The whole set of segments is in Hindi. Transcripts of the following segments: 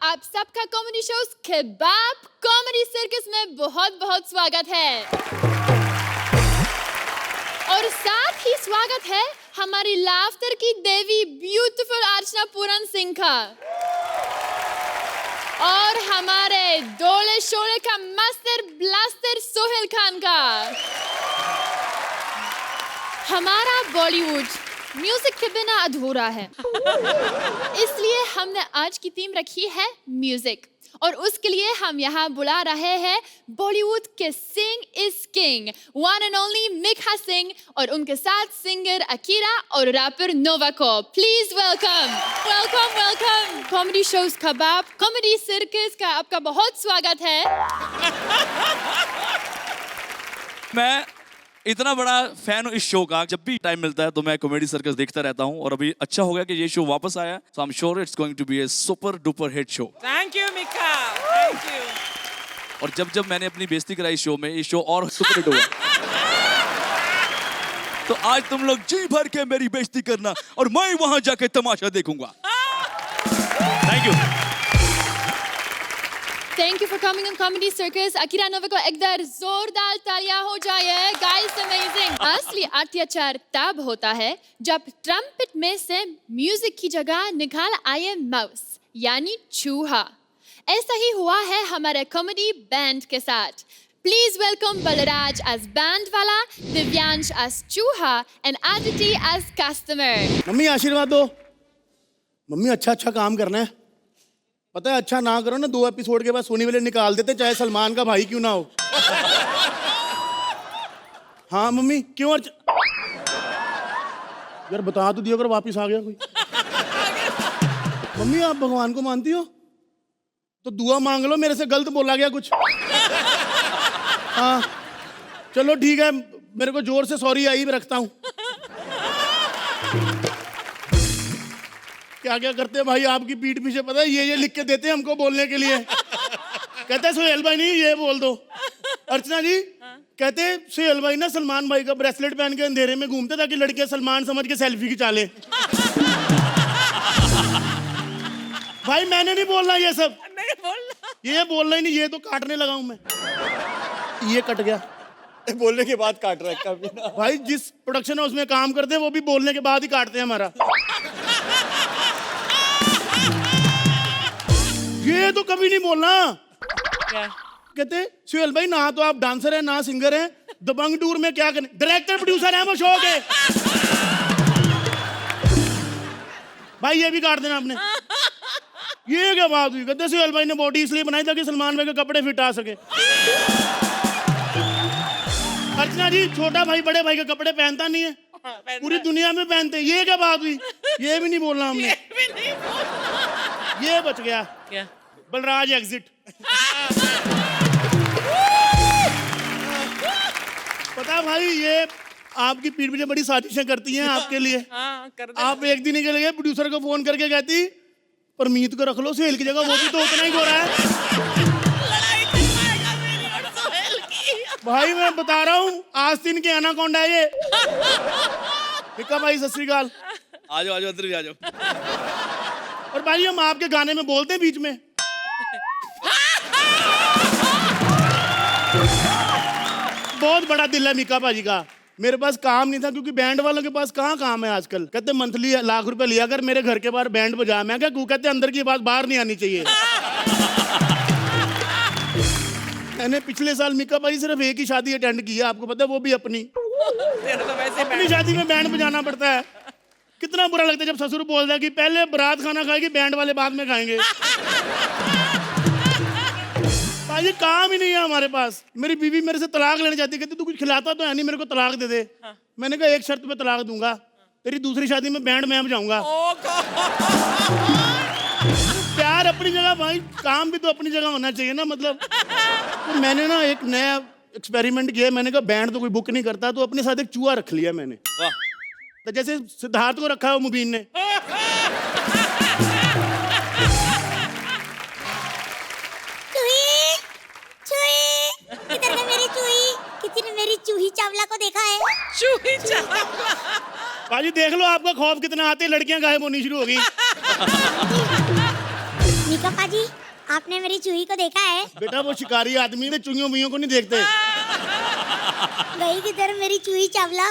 आप सबका कॉमेडी शो कबाब कॉमेडी सर्कस में बहुत बहुत स्वागत है और साथ ही स्वागत है हमारी लाफ्टर की देवी ब्यूटीफुल अर्चना पूरन सिंह का और हमारे डोले शोले का मास्टर ब्लास्टर सोहेल खान का। हमारा बॉलीवुड म्यूजिक के बिना अधूरा है, इसलिए हमने आज की थीम रखी है म्यूजिक और उसके लिए हम यहाँ बुला रहे हैं बॉलीवुड के sing is king one and only Mika Singh और उनके साथ सिंगर अकीरा और रैपर नोवा को। Please welcome welcome welcome. Comedy shows कबाब कॉमेडी सर्कस का आपका बहुत स्वागत है। मैं इतना बड़ा फैन हूँ इस शो का, जब भी टाइम मिलता है तो मैं कॉमेडी सर्कस देखता रहता हूँ और अभी अच्छा हो गया कि ये शो वापस आया, so I am sure it's going to be a super duper hit show. Thank you Mika, thank you. और जब मैंने अपनी बेइज्जती कराई शो में, ये शो और सुपर हिट हुआ। तो आज तुम लोग जी भर के मेरी बेइज्जती करना और मैं वहां जाके तमाशा देखूंगा। Thank you. Thank you for coming on Comedy Circus. Akira Nova को एक बार जोरदार तालियां हो जाए। Guys, amazing. असली अत्याचार तब होता है जब ट्रम्पेट में से म्यूजिक की जगह निकाल आए माउस यानी चूहा। ऐसा ही हुआ है हमारे कॉमेडी बैंड के साथ। Please welcome Balraj as band वाला, दिव्यांश as चूहा and Aditi as customer. Mummy आशीर्वाद दो। मम्मी अच्छा काम करना है, पता है अच्छा ना करो ना 2 एपिसोड के बाद सोनी वाले निकाल देते, चाहे सलमान का भाई क्यों ना हो। हाँ मम्मी क्यों यार बता तो दिया अगर वापिस आ गया कोई। मम्मी आप भगवान को मानती हो तो दुआ मांग लो, मेरे से गलत बोला गया कुछ। हाँ चलो ठीक है, मेरे को जोर से सॉरी आई, मैं रखता हूँ। क्या क्या करते हैं भाई आपकी पीठ पीछे, पता है ये लिख के देते हैं हमको बोलने के लिए। कहते हैं सुहेल भाई नहीं ये बोल दो। अर्चना जी कहते हैं सुहेल भाई ना सलमान भाई का ब्रेसलेट पहन के अंधेरे में घूमते ताकि लड़कियां सलमान समझ के सेल्फी खिंचा ले। भाई मैंने नहीं बोलना ये सब, नहीं बोलना, ये बोलना ही नहीं, ये तो काटने लगा हूं मैं। ये कट गया, बोलने के बाद काट रहा है कभी ना। भाई जिस प्रोडक्शन हाउस में काम करते हैं वो भी बोलने के बाद ही काटते हैं हमारा। ये तो कभी नहीं बोलना। क्या कहते सुहेल भाई ना तो आप डांसर हैं ना सिंगर हैं, दबंग टूर में क्या करें, डायरेक्टर प्रोड्यूसर हैं वो शो के। भाई ये भी काट देना आपने। ये क्या बात हुई, कहते सुहेल भाई ने बॉडी इसलिए बनाई ताकि सलमान भाई के कपड़े फिट आ सके। अर्चना जी छोटा भाई बड़े भाई के कपड़े पहनता नहीं है, पूरी दुनिया में पहनते। ये क्या बात हुई, ये भी नहीं बोलना हमने। ये बच गया क्या बलराज एग्जिट। पता भाई ये आपकी पीठ पीछे बड़ी साजिशें करती हैं आपके लिए। हाँ, कर दे। आप एक दिन के लिए प्रोड्यूसर को फोन करके कहती परमीत को रख लो सुहेल की जगह, वो भी तो उतना ही गोरा है। लड़ाई करवाएगा मेरी और सोहेल की। भाई मैं बता रहा हूँ आस्तीन के एनाकोंडा है ये। मिक्का भाई सत श्री अकाल। आ जाओ अंदर भी आ जाओ। और भाई हम आपके गाने में बोलते हैं बीच में। बहुत बड़ा दिल है मिक्का भाजी का। मेरे पास काम नहीं था क्योंकि बैंड वालों के पास कहाँ काम है आजकल। कहते मंथली लाख रुपए लिया कर मेरे घर के बाहर बैंड बजा। मैं क्या कहते अंदर की बात बाहर नहीं आनी चाहिए। मैंने पिछले साल मिक्का भाई सिर्फ एक ही शादी अटेंड की है, आपको पता है वो भी अपनी। तो वैसे अपनी शादी में बैंड बजाना पड़ता है। कितना बुरा लगता है जब ससुर बोलता है कि पहले बारात खाना खाएगी बैंड वाले बाद में खाएंगे। भाई काम ही नहीं है हमारे पास। मेरी बीवी मेरे से तलाक लेने जाती, कहती तू कुछ खिलाता तो है नहीं, मेरे को तलाक दे दे। मैंने कहा एक शर्त पे तलाक दूंगा, तेरी दूसरी शादी में बैंड मैं बजाऊंगा। प्यार अपनी जगह भाई, काम भी तो अपनी जगह होना चाहिए ना। मतलब तो मैंने ना एक नया एक्सपेरिमेंट किया। मैंने कहा बैंड तो कोई बुक नहीं करता तो अपने साथ एक चूहा रख लिया मैंने। तो जैसे सिद्धार्थ को रखा है मुबीन ने। इधर मेरी चूही, किसी ने मेरी चूही चावला को देखा है? चूही चावला। भाजी देख लो आपका खौफ कितना आते, लड़कियां गायब होनी शुरू हो गई। ठीक है पाजी, आपने मेरी चूही को देखा है? बेटा वो शिकारी आदमी ने चुंगियों मुइयों को नहीं देखते। गई किधर मेरी चूही चावला?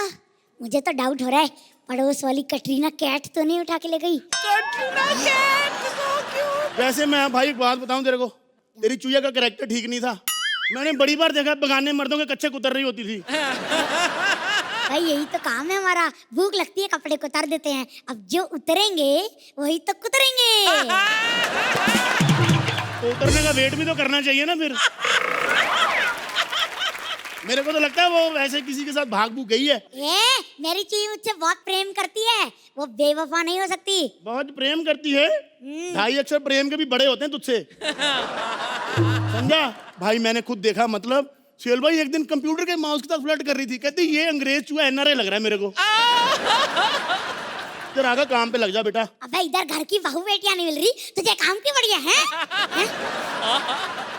मुझे तो डाउट हो रहा है पड़ोस वाली कटरीना कैट तो नहीं उठा के ले गई। कटरीना कैट, so cute। वैसे मैं भाई एक बात बताऊं तेरे को, तेरी चूहिया का कैरेक्टर ठीक नहीं था। मैंने बड़ी बार देखा बगाने मर्दों के कच्चे कुतर रही होती थी। भाई यही तो काम है हमारा, भूख लगती है कपड़े को उतार देते हैं, अब जो उतरेंगे वही तो कुतरेंगे। तो उतरने का वेट भी तो करना चाहिए ना फिर। मेरे को तो लगता है वो वैसे किसी के साथ भाग भूग गई है। मेरी चूही मुझसे बहुत प्रेम करती है, वो बेवफा नहीं हो सकती। बहुत प्रेम करती है? 2.5 अक्षर प्रेम के भी बड़े होते हैं तुझसे, समझा? भाई मैंने खुद देखा, मतलब सुहेल भाई एक दिन कंप्यूटर के माउस के साथ फ्लर्ट कर रही थी, कहती ये अंग्रेज चूहा एनआरआई लग रहा है मेरे को। तेरा आगा काम पे लग जा बेटा। अबे इधर घर की बहू बेटियां नहीं मिल रही, तुझे काम की बढ़िया है?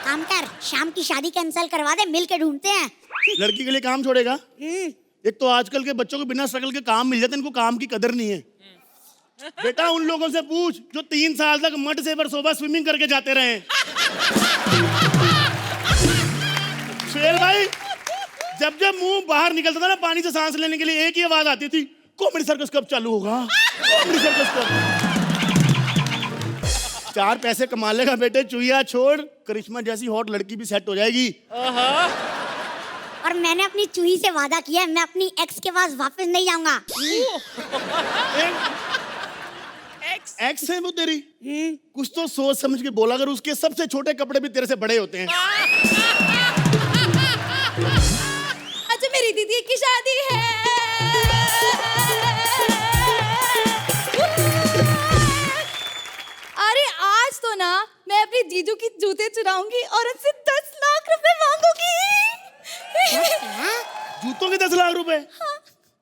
काम कर, शाम की शादी कैंसिल करवा दे, मिल के ढूंढते हैं। लड़की के लिए काम छोड़ेगा? एक तो आजकल के बच्चों को बिना स्ट्रगल के काम मिल जाते, इनको काम की कदर नहीं है। बेटा उन लोगों से पूछ जो 3 साल तक मड से सुबह स्विमिंग करके जाते रहे। सुहेल भाई जब जब मुंह बाहर निकलता था ना पानी से सांस लेने के लिए, एक ही आवाज आती थी, कॉमेडी सर्कस कब चालू होगा, कॉमेडी सर्कस कब। 4 पैसे कमा लेगा बेटे, चुहिया छोड़, करिश्मा जैसी हॉट लड़की भी सेट हो जाएगी। और मैंने अपनी चूही से वादा किया है, मैं अपनी एक्स के पास वापस नहीं जाऊंगा। एक्स है वो तेरी? कुछ तो सोच समझ के बोला, अगर उसके सबसे छोटे कपड़े भी तेरे से बड़े होते हैं। अच्छा मेरी दीदी की शादी है। अरे आज तो ना मैं अपनी जीजू की जूते चुराऊंगी और उससे 10 लाख रुपए मांगूंगी। जूतों के 10 लाख रुपए? हाँ।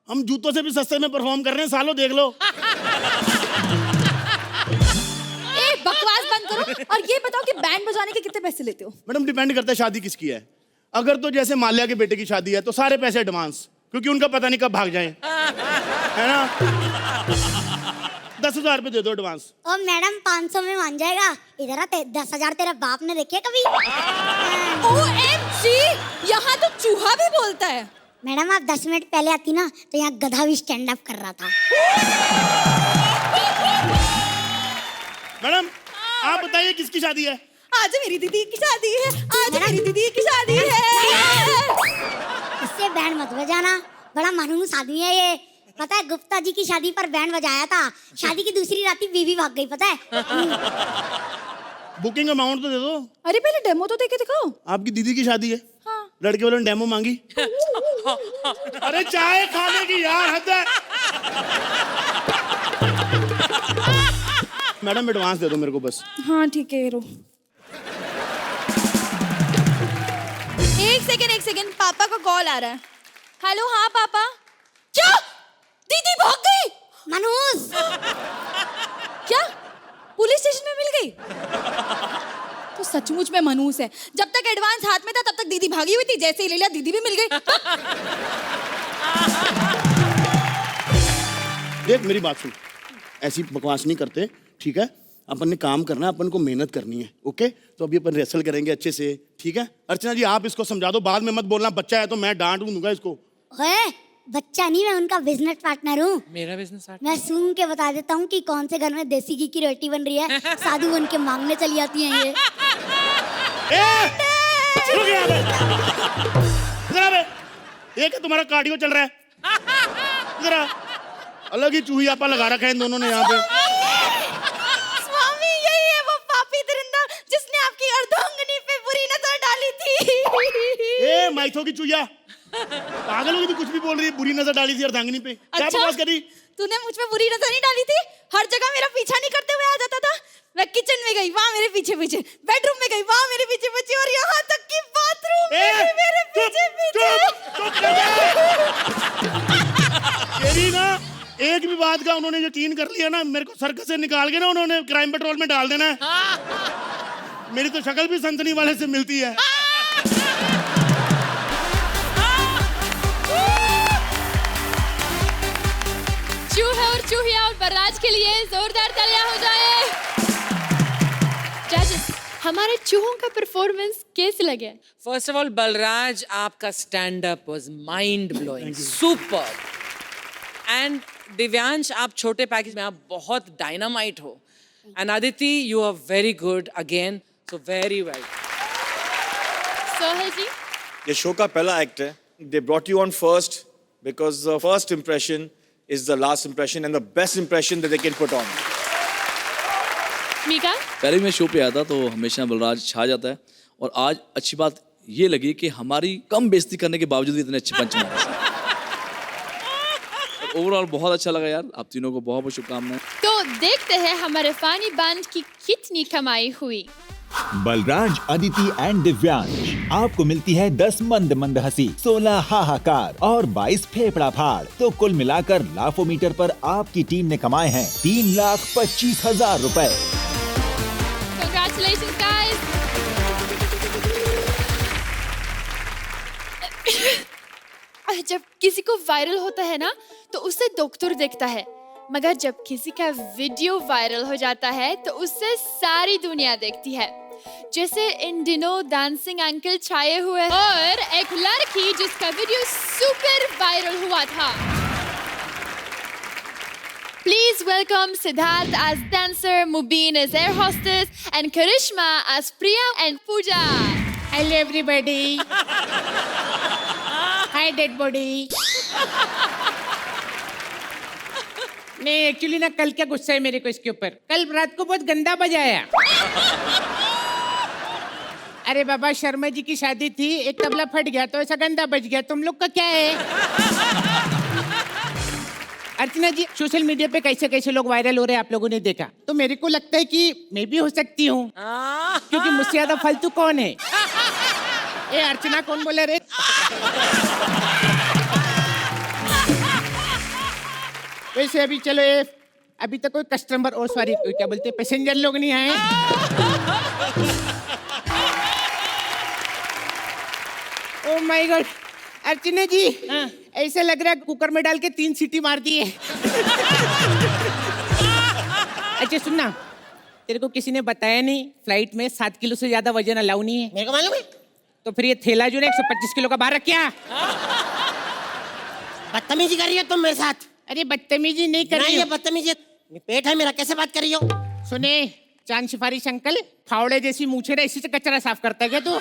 हम जूतों से भी सस्ते में परफॉर्म कर रहे हैं, सालों देख लो। बकवास बंद करो और ये बताओ कि बैंड बजाने के कितने पैसे लेते हो? मैडम डिपेंड करता है शादी किसकी है। अगर तो जैसे माल्या के बेटे की शादी है तो सारे पैसे एडवांस, क्योंकि उनका पता नहीं कब भाग जाए, है ना? 10,000 रुपए दे दो एडवांस। ओ मैडम 500 में मान जाएगा। इधर आ, 10,000 तेरा बाप ने देखे कभी? OMG, यहाँ तो चूहा भी बोलता है। मैडम आप 10 मिनट पहले आती ना तो यहाँ गधा भी स्टैंड अप कर रहा था। मैडम आप बताइए किसकी शादी है? आज मेरी दीदी की शादी है, आज मेरी दीदी की शादी है। इससे बैंड मत बजाना, बड़ा मनहूस आदमी है ये। पता है गुप्ता जी की शादी पर बैंड बजाया था, शादी की दूसरी रात ही बीवी भाग गई, पता है? बुकिंग अमाउंट तो दे दो। अरे पहले डेमो तो देके दिखाओ। आपकी दीदी की शादी है? हाँ। लड़के वालों ने डेमो मांगी। अरे चाय खाने की यार हद है। मैडम एडवांस दे दो मेरे को बस। हाँ ठीक है, रो। एक सेकंड, पापा का कॉल आ रहा है। हेलो, हाँ पापा। क्या दीदी भाग गई? मनहूस। क्या पुलिस स्टेशन में मिल गई? तो सचमुच में मनहूस है। जब तक एडवांस हाथ में था तब तक दीदी भागी हुई थी, जैसे ही ले लिया दीदी भी मिल गई। देख मेरी बात सुन, ऐसी बकवास नहीं करते, ठीक है? अपन ने काम करना है, अपन को मेहनत करनी है, ओके? तो अभी अपन रेसल करेंगे अच्छे से, ठीक है? अर्चना जी आप इसको समझा दो, बाद में मत बोलना बच्चा है तो मैं डांट दूंगा इसको। ओए बच्चा नहीं, मैं उनका बिजनेस पार्टनर हूँ। मेरा बिजनेस मैं सुन के बता देता हूँ कि कौन से घर में देसी घी की रोटी बन रही है, साधु बन के मांगने चली आती हैं ये। रुक यहाँ पे। इधर आ बे। एक है तुम्हारा कार्डियो चल रहा है, इधर आ। अलग ही चूहियापा लगा रखा है इन दोनों ने यहाँ पे। स्वामी यही है वो पापी दरिंदा जिसने आपकी अर्धांगिनी पे बुरी नजर डाली थी। ए माइथो की चूहिया, पागल होगी तू, कुछ भी बोल रही है। बुरी नजर डाली थी अर्धांगिनी पे? क्या बकवास करी? तूने मुझ पे बुरी नजर नहीं डाली थी, हर जगह मेरा पीछा नहीं करते हुए आ जाता था। मैं किचन में गई, वहाँ मेरे पीछे पीछे, बेडरूम में गई, वहाँ मेरे पीछे पीछे, और यहाँ तक कि बाथरूम में भी मेरे पीछे पीछे। तेरी ना एक भी बात का उन्होंने यकीन कर लिया ना, मेरे को सर्कस से निकाल के ना उन्होंने क्राइम पेट्रोल में डाल देना है। मेरी तो शक्ल भी सनसनी वाले से मिलती है। चूहे और चूहिया और बरराज के लिए जोरदार तालियां हो जाए। हमारे चूहों का परफॉर्मेंस कैसे लगे? फर्स्ट ऑफ ऑल बलराज, आपका stand up was mind blowing, super. And Divyansh, आप छोटे पैकेज में आप बहुत डायनामाइट हो। And Aditi, you are very good again, so very well. Sohail ji, ये शो का पहला एक्ट है। They brought you on first because the first impression is the last impression and the best impression that they can put on. Mika, पहले मैं शो पे आया था तो हमेशा बलराज छा जाता है, और आज अच्छी बात ये लगी कि हमारी कम बेइज्जती करने के बावजूद भी इतने अच्छे पंच मारे। ओवरऑल बहुत अच्छा लगा यार, आप तीनों को बहुत बहुत शुभकामनाएं। तो देखते हैं हमारे फानी बैंड की कितनी कमाई हुई। बलराज, अदिति एंड दिव्यांश, आपको मिलती है 10 मंद मंद हंसी, 16 हाहाकार और 22 फेफड़ा फाड़। तो कुल मिलाकर लाफोमीटर पर आपकी टीम ने कमाए हैं 3,25,000 रुपए। Congratulations guys! जब किसी को वायरल होता है ना तो उसे डॉक्टर देखता है, मगर जब किसी का वीडियो वायरल हो जाता है तो उससे सारी दुनिया देखती है। जैसे इन दिनों डांसिंग अंकल छाए हुए और एक लड़की जिसका वीडियो सुपर वायरल हुआ था। Please welcome Siddharth as dancer, Mubin as air hostess, and Karishma as Priya and Pooja. Hello everybody. Hi dead body. नहीं एक्चुअली ना कल क्या गुस्सा है मेरे को इसके ऊपर। कल रात को बहुत गंदा बजाया। अरे बाबा, शर्मा जी की शादी थी, एक तबला फट गया तो ऐसा गंदा बज गया। तुम लोग का क्या है? अर्चना जी, सोशल मीडिया पे कैसे कैसे लोग वायरल हो रहे हैं आप लोगों ने देखा, तो मेरे को लगता है कि मैं भी हो सकती हूँ, क्योंकि मुझसे ज्यादा फालतू कौन है? ए अर्चना, कौन बोले रे? वैसे अभी चलो, अभी तक कोई कस्टमर और सॉरी क्या बोलते हैं पैसेंजर लोग नहीं आए। ओह माय गॉड, अर्चना जी, ऐसा लग रहा है कुकर में डाल के 3 सीटी मार दिए। अच्छा सुनना, तेरे को किसी ने बताया नहीं फ्लाइट में 7 किलो से ज्यादा वजन अलाउ नहीं है? मेरे को मालूम है। तो फिर ये थैला जो है 125 किलो का बाहर रख क्या? बदतमीजी कर रही हो तुम मेरे साथ। अरे बदतमीजी नहीं कर रही, ये बदतमीजी पेट है मेरा, कैसे बात कर रही हो? सुने चांद सिफारिश अंकल, फावड़े जैसी मूछे ना, इसी से कचरा साफ करता है क्या तू?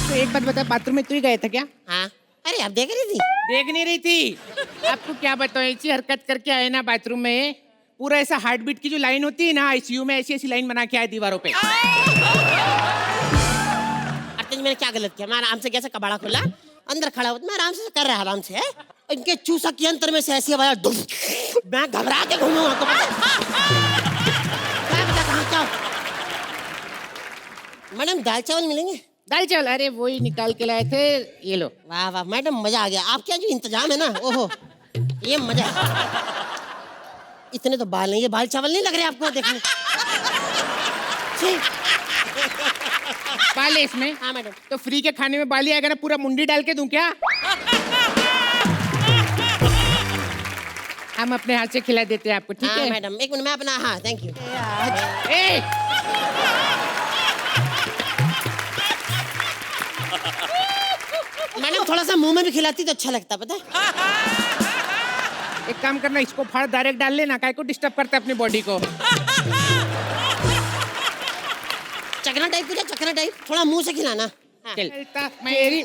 तो एक बात बता, बाथरूम में तू ही गया था क्या? हाँ। अरे अब देख रही थी? देख नहीं रही थी? आपको क्या बताऊं, ऐसी हरकत करके आए ना बाथरूम में, पूरा ऐसा हार्ट बीट की जो लाइन होती है ना आईसीयू में, ऐसी ऐसी लाइन बना के आए दीवारों पे। मैंने क्या गलत किया? मैं आराम से कैसे कबाड़ा खोला, अंदर खड़ा हुआ, मैं आराम से कर रहा, आराम से है। इनके चूसा के अंतर में से ऐसी आवाज, मैं घबरा के घूमूंगा। क्या मैडम, दाल चावल मिलेंगे? दाल चावल, अरे वही निकाल के लाए थे, ये लो। वाह वाह मैडम, मजा आ गया। आपके जो इंतजाम है ना, ओहो ये मजा है। इतने तो बाल नहीं, ये बाल चावल नहीं लग रहे आपको देखने? बाल है इसमें? हाँ मैडम। तो फ्री के खाने में बाल ही आएगा ना, पूरा मुंडी डाल के दूं क्या? हम अपने हाथ से खिला देते हैं आपको, ठीक है? मैडम एक मिनट, मैं अपना, हाँ थैंक यू। मैडम थोड़ा सा मुंह में भी खिलाती तो अच्छा लगता, पता है? एक काम करना, इसको फाड़ डायरेक्ट डाल लेना, काय को डिस्टर्ब करता है अपनी बॉडी को। चकना टाइप कुछ, चकना टाइप थोड़ा मुंह से खिलाना। हाँ। चल मेरी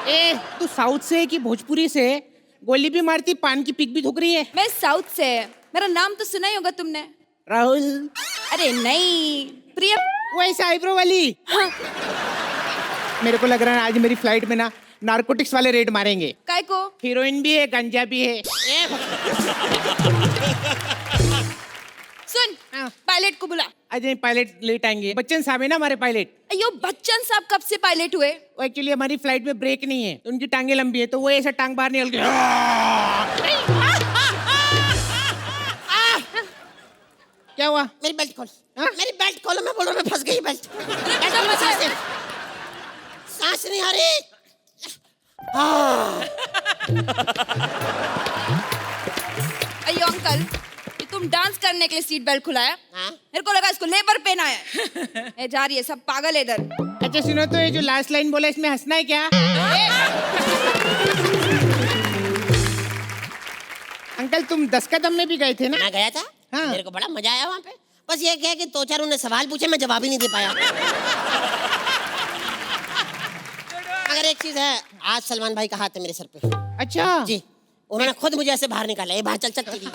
ए, तू साउथ से है कि भोजपुरी से? गोली भी मारती, पान की पिक भी थूक रही है। मैं साउथ से, मेरा नाम तो सुना ही होगा तुमने। राहुल? अरे नहीं, प्रिया। वो ऐसा आईब्रो वाली? हाँ। मेरे को लग रहा है आज मेरी फ्लाइट में ना नारकोटिक्स वाले रेड मारेंगे। काय को? हीरोइन भी है, गंजा भी है। सुन, पायलट को बुला। अजय पायलट लेट आएंगे। बच्चन साहब है ना हमारे पायलट। अयो बच्चन साहब कब से पायलट हुए? वो एक्चुअली हमारी फ्लाइट में ब्रेक नहीं है, तो उनकी टांगे लंबी है, तो वो ऐसा टांग बाहर निकल गया। क्या क्या हुआ? मेरी बेल्ट खोल। हाँ? मेरी बेल्ट खोलो, मैं बोल रहा हूँ, मैं फंस गई बेल्ट। बेल्ट में सांस ले। सांस नहीं आ रही। अयो अंकल, ये तुम डांस करने के लिए सीट बेल्ट खुलाया? हाँ? मेरे को लगा इसको लेबर पेन आया है। ये जा रही है, सब पागल है इधर। अच्छा सुनो, तो ये जो लास्ट लाइन बोला इसमें हंसना है क्या? अंकल तुम 10 कदम में भी गए थे ना? मैं गया था। हाँ। मेरे को बड़ा मजा आया वहाँ पे। बस ये क्या है कि 2-4 उन्होंने सवाल पूछे, मैं जवाब ही नहीं दे पाया। मगर एक चीज है, आज सलमान भाई का हाथ है मेरे सर पे। अच्छा जी, उन्होंने खुद मुझे ऐसे बाहर निकाला। ये बाहर चल तेरी।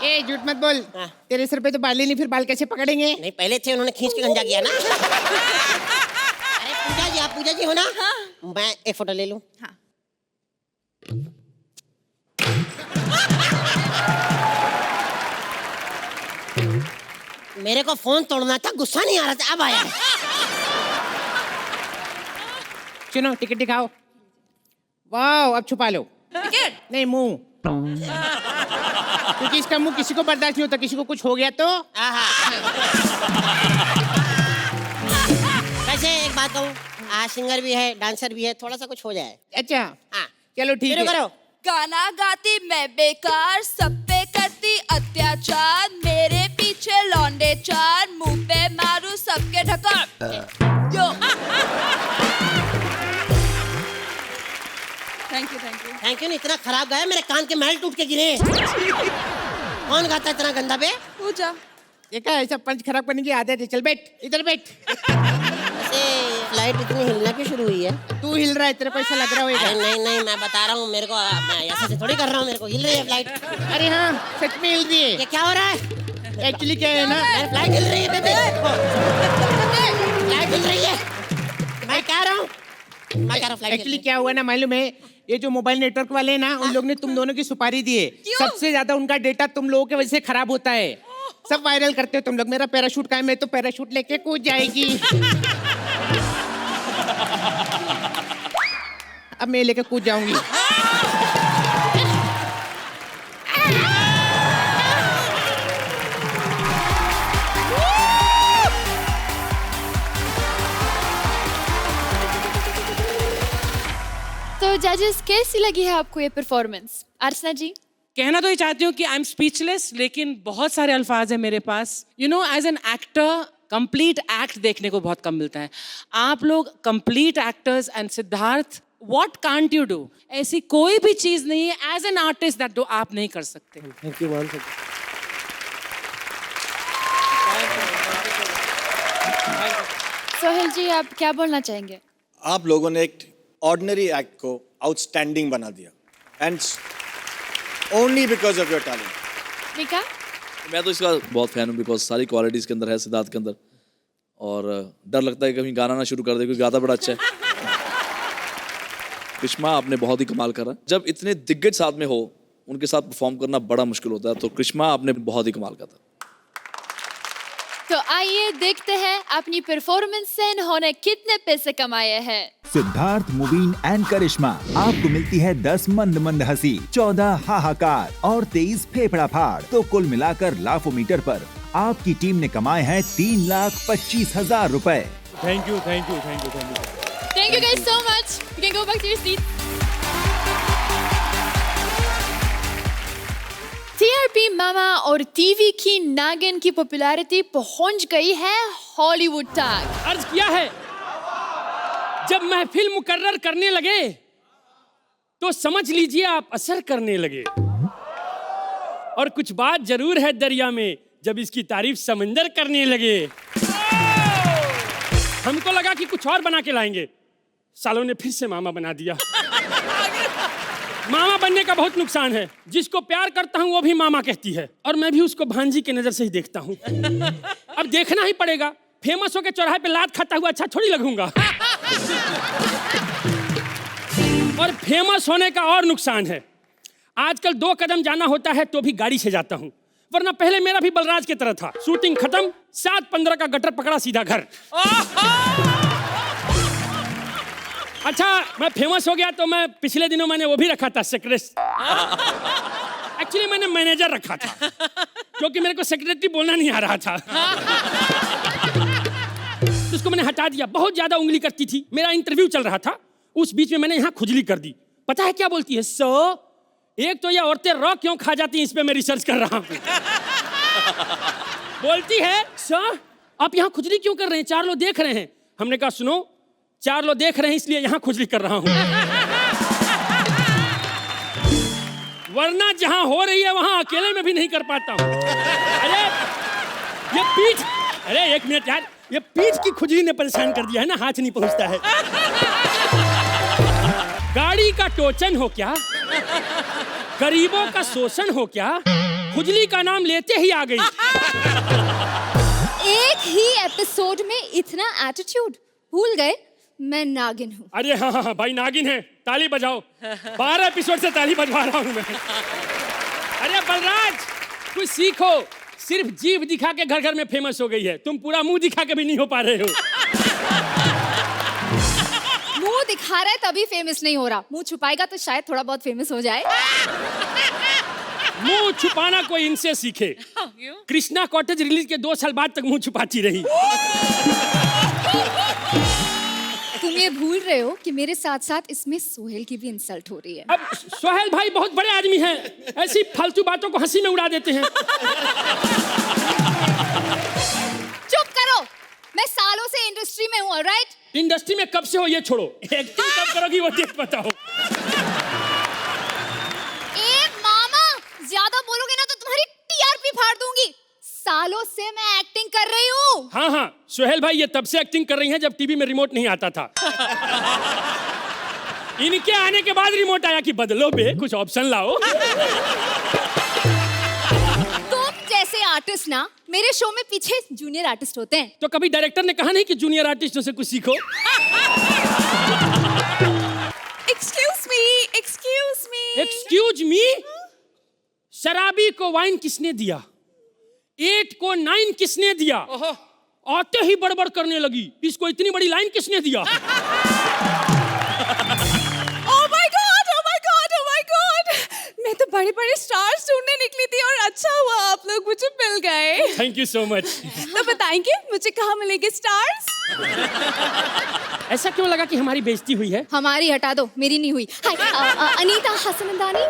ए झूठ मत बोल। हाँ। तेरे सर पे तो बाल ही नहीं, फिर बाल कैसे पकड़ेंगे? नहीं, पहले थे, उन्होंने खींच के गंजा किया ना। अरे पूजा जी, आप पूजा जी हो ना? हाँ। मैं एक फोटो ले लूं? हाँ। मेरे को फोन तोड़ना था, गुस्सा नहीं आ रहा था, अब आया है। सुनो, टिकट दिखाओ। वाह, अब छुपा लो। टिकट? नहीं, मुंह। क्योंकि इसका मुंह किसी को बर्दाश्त नहीं होता, किसी को कुछ हो गया तो। वैसे एक बात कहूँ, आज सिंगर भी है, डांसर भी है, थोड़ा सा कुछ हो जाए। अच्छा हाँ, चलो ठीक शुरू है। करो। गाना गाती मैं बेकार, सब पे करती अत्याचार, मेरे पीछे लौंडे चार, मुंह पे मारू सबके ढकार। Yo. Thank you. Thank you. इतना खराब गाया, मेरे कान के मैल टूट के गिरे। कौन गाता है इतना गंदा बे? पूजा। देखा, ऐसा पंच खराब करने की आदत है। चल बैठ, इधर बैठ। ऐसे फ्लाइट इतनी हिलना क्यों शुरू हुई है? तू हिल रहा है, तेरे को ऐसा लग रहा होगा। अरे नहीं, मैं बता रहा हूँ, मेरे को, मैं ऐसे थोड़ी कर रहा हूँ, मेरे को हिल रही है फ्लाइट। अरे हाँ, सच में हिल रही है। ये क्या हो रहा है? एक्चुअली क्या है ना, फ्लाइट हिल रही है बेबे। फ्लाइट हिल रही है। मैं कह रहा हूँ फ्लाइट। एक्चुअली क्या हुआ ना मालूम है, ये जो मोबाइल नेटवर्क वाले हैं ना, उन लोग ने तुम दोनों की सुपारी दी है। सबसे ज्यादा उनका डेटा तुम लोगों की वजह से खराब होता है। सब वायरल करते हो तुम लोग। मेरा पैराशूट का है, मैं तो पैराशूट लेके कूद जाएगी। अब मैं लेके कूद जाऊंगी। तो जजेस, कैसी लगी है आपको ये परफॉर्मेंस? अर्चना जी? कहना तो ये चाहती हूँ कि आई एम स्पीचलेस, लेकिन बहुत सारे अल्फाज हैं मेरे पास। You know, as an actor complete act देखने को बहुत कम मिलता है। आप लोग complete actors, and Siddharth, what can't you do? ऐसी कोई भी चीज नहीं है एज एन आर्टिस्ट दैट आप नहीं कर सकते। थैंक यू मान। सोहेल जी, आप क्या बोलना चाहेंगे? आप लोगों ने एक ऑर्डिनरी एक्ट को आउटस्टैंडिंग बना दिया, and only because of your talent. निका? मैं तो इसका बहुत फैन हूँ, बिकॉज सारी क्वालिटीज के अंदर है सिद्धार्थ के अंदर, और डर लगता है कि कहीं गाना ना शुरू कर दे, क्योंकि गाता बड़ा अच्छा है। कृष्मा, आपने बहुत ही कमाल करा। जब इतने दिग्गज साथ में हो, उनके साथ परफॉर्म करना बड़ा मुश्किल होता है, तो कृष्मा आपने बहुत ही कमाल करा। तो आइए देखते हैं अपनी परफॉर्मेंस से इन्होंने कितने पैसे कमाए हैं। सिद्धार्थ, मुबीन एंड करिश्मा, आपको मिलती है 10 मंद मंद हंसी, 14 हाहाकार और 23 फेफड़ा फाड़। तो कुल मिलाकर लाफोमीटर पर आपकी टीम ने कमाए हैं 3,25,000 रुपए। Thank you. Thank you guys so much. You can go back to your seat. TRP मामा और टीवी की नागिन की पॉपुलैरिटी पहुंच गई है हॉलीवुड तक। अर्ज किया है, जब महफिल मुकर्रर करने लगे तो समझ लीजिए आप असर करने लगे। और कुछ बात जरूर है दरिया में, जब इसकी तारीफ समंदर करने लगे। हमको लगा कि कुछ और बना के लाएंगे, सालों ने फिर से मामा बना दिया। मामा बनने का बहुत नुकसान है। जिसको प्यार करता हूँ वो भी मामा कहती है, और मैं भी उसको भांजी की नजर से ही देखता हूँ। अब देखना ही पड़ेगा, फेमस होके चौराहे पे लात खाता हुआ अच्छा थोड़ी लगूंगा। और फेमस होने का और नुकसान है, आजकल 2 कदम जाना होता है तो भी गाड़ी से जाता हूँ, वरना पहले मेरा भी बलराज की तरह था। शूटिंग खत्म, 7:15 का गटर पकड़ा, सीधा घर। अच्छा, मैं फेमस हो गया तो मैं पिछले दिनों मैंने वो भी रखा था, सेक्रेटरी। एक्चुअली मैंने मैनेजर रखा था। क्योंकि मेरे को सेक्रेटरी बोलना नहीं आ रहा था। तो उसको मैंने हटा दिया, बहुत ज्यादा उंगली करती थी। मेरा इंटरव्यू चल रहा था, उस बीच में मैंने यहाँ खुजली कर दी। पता है क्या बोलती है? एक तो ये औरतें रॉ क्यों खा जाती हैं, इस पे मैं रिसर्च कर रहा हूँ। बोलती है सर आप यहाँ खुजली क्यों कर रहे हैं, 4 लोग देख रहे हैं। हमने कहा सुनो, 4 लोग देख रहे हैं इसलिए यहाँ खुजली कर रहा हूँ, वरना जहाँ हो रही है वहाँ अकेले में भी नहीं कर पाता हूँ। अरे ये पीठ, अरे 1 मिनट यार, ये पीठ की खुजली ने परेशान कर दिया है ना, हाथ नहीं पहुँचता है। गाड़ी का टोचन हो क्या, गरीबों का शोषण हो क्या, खुजली का नाम लेते ही आ गई। एक ही एपिसोड में इतना एटीट्यूड, भूल गए मैं नागिन हूँ। अरे हाँ हाँ भाई नागिन है, ताली बजाओ। 12 एपिसोड से ताली बजवा रहा हूँ मैं। अरे बलराज कुछ सीखो, सिर्फ जीभ दिखा के घर घर में फेमस हो गई है, तुम पूरा मुंह दिखा के भी नहीं हो पा रहे हो। मुंह दिखा रहा है तभी फेमस नहीं हो रहा, मुंह छुपाएगा तो शायद थोड़ा बहुत फेमस हो जाए। मुंह छुपाना कोई इनसे सीखे। कृष्णा कॉटेज रिलीज के 2 साल बाद तक मुंह छुपाती रही। तुम ये भूल रहे हो कि मेरे साथ साथ इसमें सोहेल की भी इंसल्ट हो रही है। अब सोहेल भाई बहुत बड़े आदमी हैं, ऐसी फालतू बातों को हंसी में उड़ा देते हैं। चुप करो, मैं सालों से इंडस्ट्री में हूँ, ऑलराइट? इंडस्ट्री में कब से हो ये छोड़ो, एक्टिंग कब करोगी वो देख बताओ। ज्यादा बोलोगे ना तो तुम्हारी टीआरपी फाड़ दूंगी। सालों से मैं एक्टिंग कर रही हूँ। हाँ हाँ सोहेल भाई ये तब से एक्टिंग कर रही हैं जब टीवी में रिमोट नहीं आता था। इनके आने के बाद रिमोट आया कि बदलो बे, कुछ ऑप्शन लाओ। तुम जैसे आर्टिस्ट ना मेरे शो में पीछे जूनियर आर्टिस्ट होते हैं। तो कभी डायरेक्टर ने कहा नहीं कि जूनियर आर्टिस्टों से कुछ सीखो? एक्सक्यूज मी, शराबी को वाइन किसने दिया, 8 को 9 किसने दिया, आते ही बड़बड़ करने लगी, इसको इतनी बड़ी लाइन किसने दिया? Oh my God, oh my God, oh my God! मैं तो बड़े बड़े स्टार्स ढूंढने निकली थी और अच्छा हुआ आप लोग मुझे मिल गए। Thank you so much. तो बताएंगे मुझे कहाँ मिलेंगे स्टार्स? ऐसा क्यों लगा कि हमारी बेइज्जती हुई है? हमारी हटा दो, मेरी नहीं हुई। हाय अनीता हसनंदानी।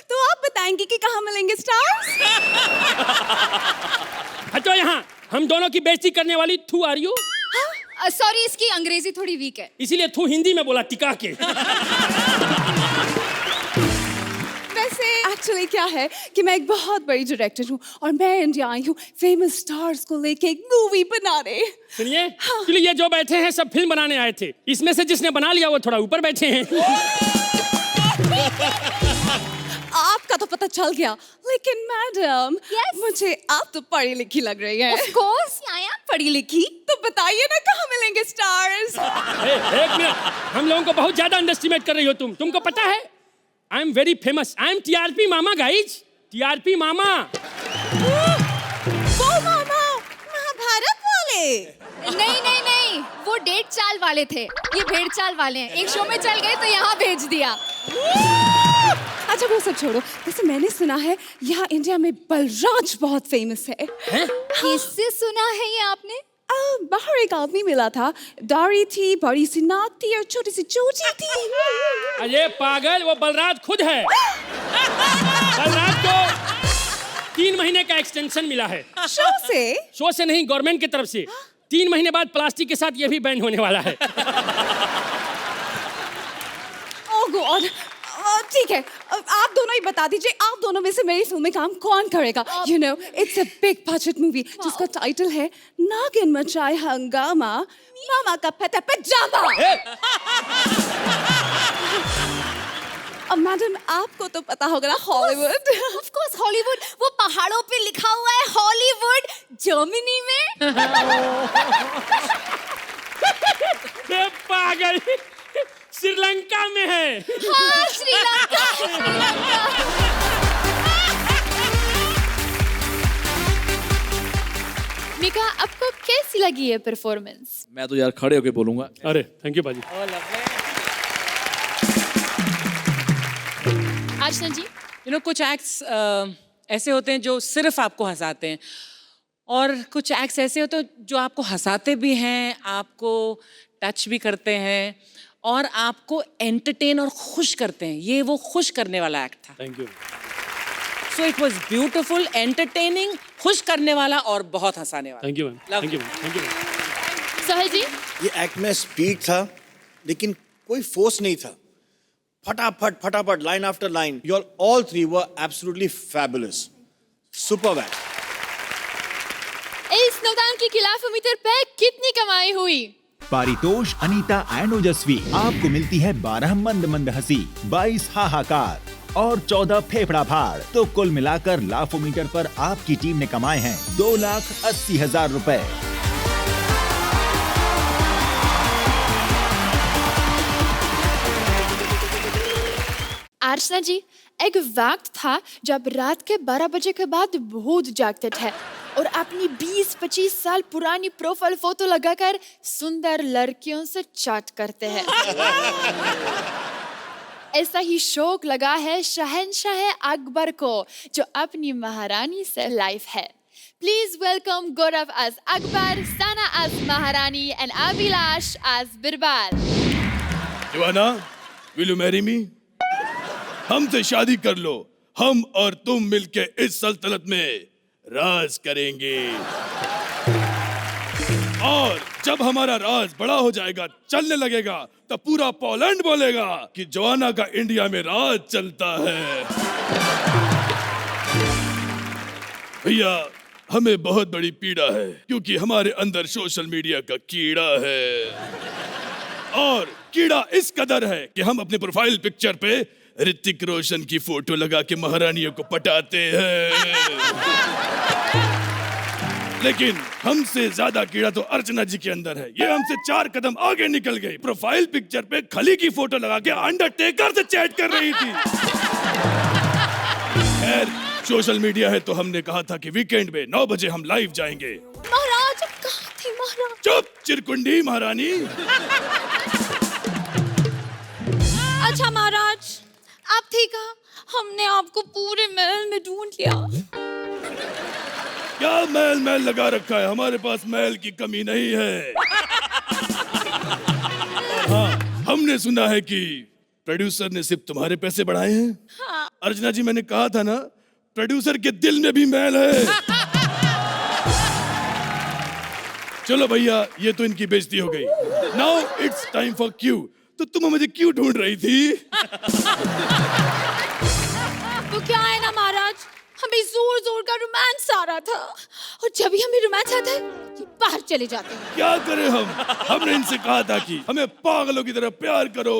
तो आप बताएंगे कि कहाँ मिलेंगे स्टार्स? हटो यहाँ, हम दोनों की बेइज्जती करने वाली थू आर यू? सॉरी इसकी अंग्रेजी थोड़ी वीक है, इसीलिए थू हिंदी में बोला टिका के। वैसे एक्चुअली क्या है कि मैं एक बहुत बड़ी डायरेक्टर हूँ और मैं इंडिया आई हूँ फेमस स्टार्स को लेके एक मूवी बनाने। सुनिए, एक्चुअली ये जो बैठे हैं सब फिल्म बनाने आए थे, इसमें से जिसने बना लिया वो थोड़ा ऊपर बैठे हैं। आपका तो पता चल गया, लेकिन मैडम मुझे आप तो पढ़ी लिखी लग रही है। Of course, यहाँ पढ़ी लिखी। तो बताइए ना कहाँ मिलेंगे स्टार्स? एक मिनट, हम लोगों को बहुत ज्यादा अंडरस्टिमेट कर रही हो तुम। तुमको पता है I am very famous, I am TRP मामा गाइज, टीआरपी मामा। वो मामा महाभारत वाले? नहीं नहीं नहीं, वो 1.5 चाल वाले थे, ये 1.5 चाल वाले हैं। एक शो में चल गए तो यहाँ भेज दिया। अच्छा वो सब छोड़ो, वैसे मैंने सुना है यहाँ इंडिया में बलराज बहुत फेमस है। किससे सुना है ये आपने? बाहर एक आदमी मिला था, दाढ़ी थी, बड़ी सी नाक थी और छोटी सी चोटी थी। अरे पागल, वो बलराज खुद है। बलराज को 3 महीने का एक्सटेंशन मिला है। शो से नहीं, गवर्नमेंट की तरफ से। 3 महीने बाद प्लास्टिक के साथ ये भी बैन होने वाला है। ओह गॉड, ठीक है, आप दोनों ही बता दीजिए, आप दोनों में से मेरी फिल्म में काम कौन करेगा? You know, it's a big budget movie जिसका टाइटल है नागिन मचाए हंगामा, मामा का फटा पजामा। अब मैडम आपको तो पता होगा ना हॉलीवुड। Of course हॉलीवुड, वो पहाड़ों पे लिखा हुआ है हॉलीवुड, जर्मनी में। पागल, श्रीलंका में है। हाँ श्रीलंका, श्रीलंका। मिका, आपको कैसी लगी है परफॉर्मेंस? मैं तो यार खड़े होके बोलूंगा। अरे थैंक यू बाजी। अर्चना जी, कुछ एक्ट्स ऐसे होते हैं जो सिर्फ आपको हंसाते हैं, और कुछ एक्ट्स ऐसे होते हैं जो आपको हंसाते भी हैं, आपको टच भी करते हैं और आपको एंटरटेन और खुश करते हैं। ये वो खुश करने वाला एक्ट था। Thank you. So it was beautiful, entertaining, खुश करने वाला और बहुत हंसाने वाला। Thank you ma'am, thank you ma'am, thank you. Sohail ji, ये एक्ट में स्पीड था लेकिन कोई फोर्स नहीं था। फटाफट फटाफट, line after line. You all three were absolutely fabulous. Superb act. इस नौतान के किलोमीटर पे कितनी कमाई हुई? पारितोष अनीता एंड ओजस्वी। आपको मिलती है 12 मंद मंद हंसी, 22 हाहाकार और 14 फेफड़ा फाड़। तो कुल मिलाकर लाफोमीटर पर आपकी टीम ने कमाए हैं 2,80,000 रुपए। अर्चना जी, एक वक्त था जब रात के 12 बजे के बाद भूत जागते थे और अपनी 20-25 साल पुरानी प्रोफाइल फोटो लगाकर सुंदर लड़कियों से चैट करते हैं। ऐसा ही शौक लगा है शहंशाह अकबर को, जो अपनी महारानी से लाइव है। Please welcome Gaurav as Akbar, Sana as Maharani and Abhilash as Birbal. Joanna, will you marry me? हमसे शादी कर लो, हम और तुम मिलके इस सल्तनत में राज करेंगे। और जब हमारा राज बड़ा हो जाएगा, चलने लगेगा, तब पूरा पोलैंड बोलेगा कि जोआना का इंडिया में राज चलता है। भैया, हमें बहुत बड़ी पीड़ा है क्योंकि हमारे अंदर सोशल मीडिया का कीड़ा है। और कीड़ा इस कदर है कि हम अपने प्रोफाइल पिक्चर पे ऋतिक रोशन की फोटो लगा के महारानियों को पटाते हैं। लेकिन हमसे ज्यादा कीड़ा तो अर्चना जी के अंदर है। ये हमसे 4 कदम आगे निकल गई। प्रोफाइल पिक्चर पे खली की फोटो लगा के अंडरटेकर से चैट कर रही थी। खैर, सोशल मीडिया है तो हमने कहा था कि वीकेंड में 9 बजे हम लाइव जाएंगे। महाराज, कहाँ थे महाराज? चुप चिरकुंडी महारानी। अच्छा महाराज, आप ठीक है? हमने आपको पूरे महल में ढूंढ लिया। क्या महल लगा रखा है? हमारे पास महल की कमी नहीं है। हाँ, हमने सुना है कि प्रोड्यूसर ने सिर्फ तुम्हारे पैसे बढ़ाए हैं। हाँ। अर्चना जी, मैंने कहा था ना, प्रोड्यूसर के दिल में भी महल है। चलो भैया, ये तो इनकी बेइज्जती हो गई। Now it's time for Q. तो तुम मुझे क्यों ढूंढ रही थी? वो क्या है ना महाराज, हमें जोर जोर का रोमांस आ रहा था, और जब भी हमें रोमांस आता है ये बाहर चले जाते हैं। क्या करें हम? हमने इनसे कहा था कि हमें पागलों की तरह प्यार करो।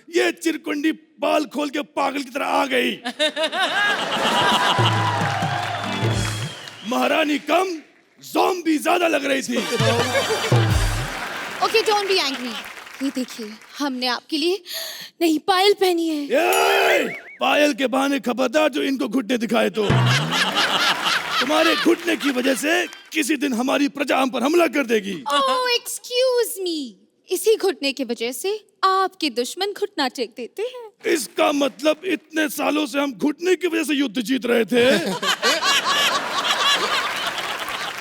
ये चिरकुंडी बाल खोल के पागल की तरह आ गई। महारानी कम, ज़ॉम्बी ज्यादा लग रही थी। Okay, don't be angry. ये देखिए, हमने आपके लिए नई पायल पहनी है। ये पायल के बहाने खबरदार जो इनको घुटने दिखाए तो। तुम्हारे घुटने की वजह से किसी दिन हमारी प्रजा हम पर हमला कर देगी। ओह एक्सक्यूज मी, इसी घुटने की वजह से आपके दुश्मन घुटना टेक देते हैं। इसका मतलब इतने सालों से हम घुटने की वजह से युद्ध जीत रहे थे।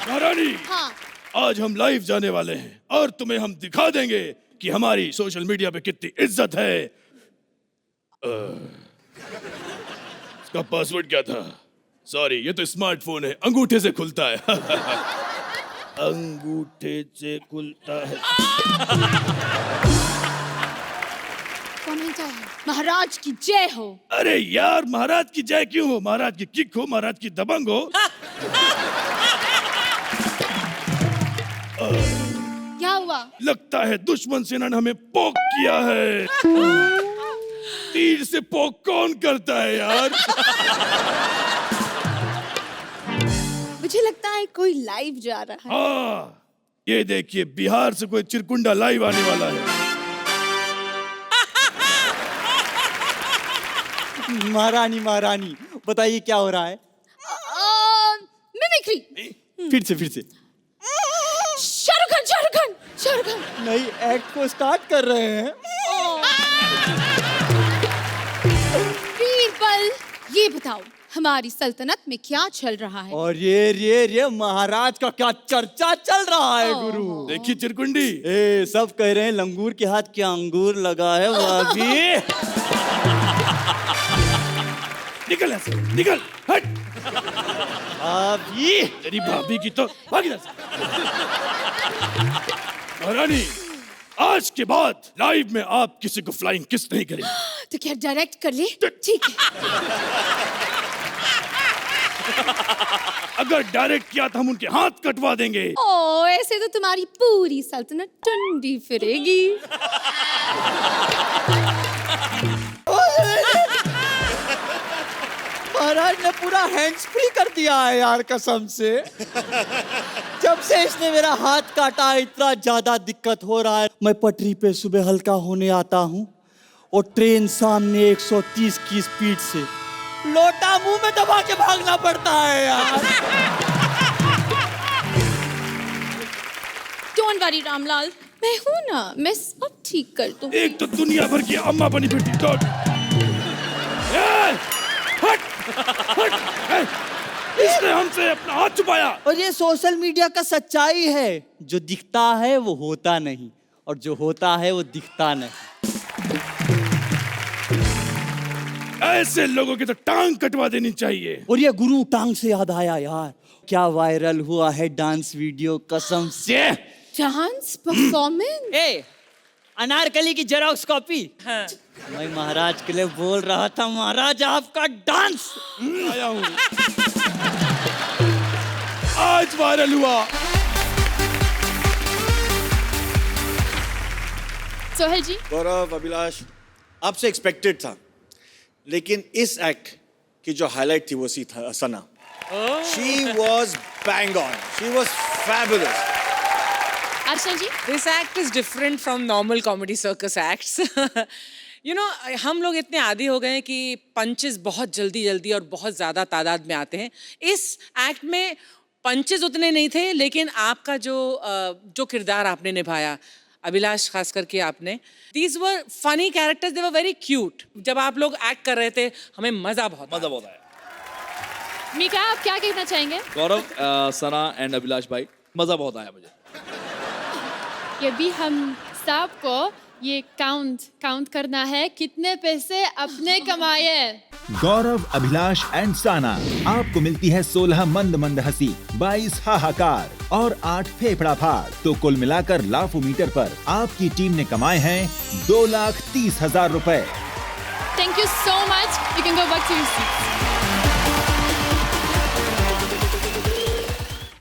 महारानी, हाँ। आज हम लाइव जाने वाले हैं और तुम्हें हम दिखा देंगे कि हमारी सोशल मीडिया पे कितनी इज्जत है। इसका पासवर्ड क्या था? सॉरी, ये तो स्मार्टफोन है, अंगूठे से खुलता है। अंगूठे से खुलता है। कमेंट है, महाराज की जय हो। अरे यार, महाराज की जय क्यों हो? महाराज की किक हो, महाराज की दबंग हो। क्या हुआ? लगता है दुश्मन सेना ने हमें पोक किया है। तीर से पोक कौन करता है यार? मुझे लगता है कोई लाइव जा रहा है। हाँ, ये देखिए, बिहार से कोई चिरकुंडा लाइव आने वाला है। महारानी, बताइए क्या हो रहा है? मिमिक्री। फिर से। शाहरुख खान। नई एक्ट को स्टार्ट कर रहे हैं। बीरबल, ये बताओ हमारी सल्तनत में क्या चल रहा है? और ये महाराज का क्या चर्चा चल रहा है गुरु? देखिए चिरकुंडी, ए सब कह रहे हैं लंगूर के हाथ क्या अंगूर लगा है भाभी। निकल ऐसे, निकल, हट। भाभी तेरी भाभी की तो भाग यहाँ से। महारानी, आज के बाद लाइव में आप किसी को फ्लाइंग किस नहीं करेंगे। तो क्या डायरेक्ट कर ले? ठीक है। अगर डायरेक्ट किया तो हम उनके हाथ कटवा देंगे। ओ, ऐसे तो तुम्हारी पूरी सल्तनत टंडी फिरेगी। महाराज ने पूरा हैंड्स फ्री कर दिया है यार कसम से। जब से इसने मेरा हाथ काटा इतना ज्यादा दिक्कत हो रहा है। मैं पटरी पे सुबह हल्का होने आता हूँ और ट्रेन सामने 130 की स्पीड से, लोटा मुंह में दबा के भागना पड़ता है यार। डोंट वरी रामलाल, मैं हूं ना, मैं सब ठीक कर दूंगी। एक तो दुनिया भर की अम्मा बनी बेटी, हट, हट, इसने हमसे अपना हाथ छुपाया। और ये सोशल मीडिया का सच्चाई है, जो दिखता है वो होता नहीं और जो होता है वो दिखता नहीं। ऐसे लोगों की तो टांग कटवा देनी चाहिए। और ये गुरु, टांग से याद आया यार, क्या वायरल हुआ है डांस वीडियो कसम से। Dance performance? ए, अनारकली की जेरोक्स कॉपी। हाँ। मैं महाराज के लिए बोल रहा था, महाराज आपका डांस। आया हूँ। आज वायरल हुआ। सोहेल जी, गौरव, अभिलाष, आपसे एक्सपेक्टेड था, लेकिन इस एक्ट की जो हाईलाइट थी वो था सना। She was bang on. She was fabulous. Archana ji, This act is different from normal comedy circus acts. You know, हम लोग इतने आदी हो गए हैं कि पंचेस बहुत जल्दी जल्दी और बहुत ज़्यादा तादाद में आते हैं। इस एक्ट में पंचेस उतने नहीं थे, लेकिन आपका जो किरदार आपने निभाया, अभिलाष खास करके आपने, these were funny characters, they were very cute. जब आप लोग एक्ट कर रहे थे हमें मज़ा बहुत आया। मीका, आप क्या कहना चाहेंगे? गौरव, सना एंड अभिलाष भाई, मजा बहुत आया मुझे। ये भी हम सबको ये काउंट करना है कितने पैसे अपने कमाए। गौरव, अभिलाष एंड साना, आपको मिलती है 16 मंद मंद हंसी, 22 हाहाकार और 8 फेफड़ा फाड़। तो कुल मिलाकर लाफोमीटर पर आपकी टीम ने कमाए हैं 2,30,000 रुपए। Thank you so much. You can go back to your seats.